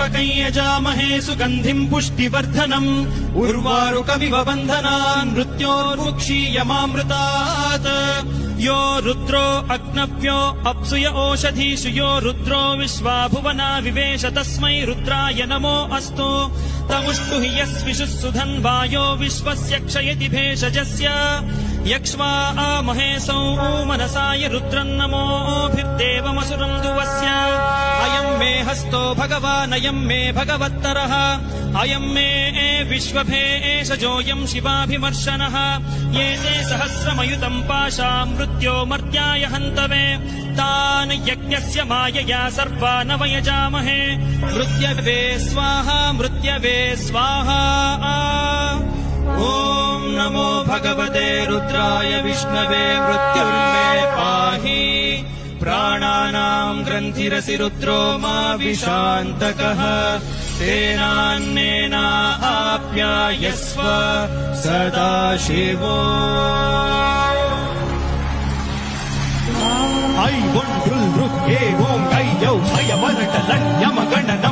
त्र्यम्बकं यजामहे सुगन्धिं पुष्टिवर्धनम् उर्वारुकमिव बन्धनान् मृत्योर्मुक्षीयमामृतात् यो रुद्रो अग्नव्यो अप्सुय ओषधीषु यो रुद्रो विश्वा भुवना विवेश तस्मै रुद्राय नमो अस्तु तमुष्टु हि यस्विषुः सुधन्वायो विश्वस्य क्षयति भेषजस्य यक्ष्वा महेशौ मनसाय रुद्रन्नमोभिर्देवमसुरम् दुवस्य अयम् मे हस्तो भगवानयम् मे भगवत्तरः अयम् मे विश्वभेषजोऽयम् शिवाभिमर्शनः ये ते सहस्रमयुतम् पाशाम् मृत्यो मर्त्याय हन्तवे तान् यज्ञस्य मायया सर्वान् वयजामहे मृत्यवे स्वाहा मृत्यवे स्वाहा ॐ नमो भगवते रुद्राय विष्णवे मृत्युर्मे पाहि प्राणानाम् ग्रन्थिरसि रुद्रो मा विशान्तकः तेनान्नेनाप्यायस्व सदा शिवो ऐ वोन् ऋ ए ॐ ऐ औ क्षय वरट लण्यमगणन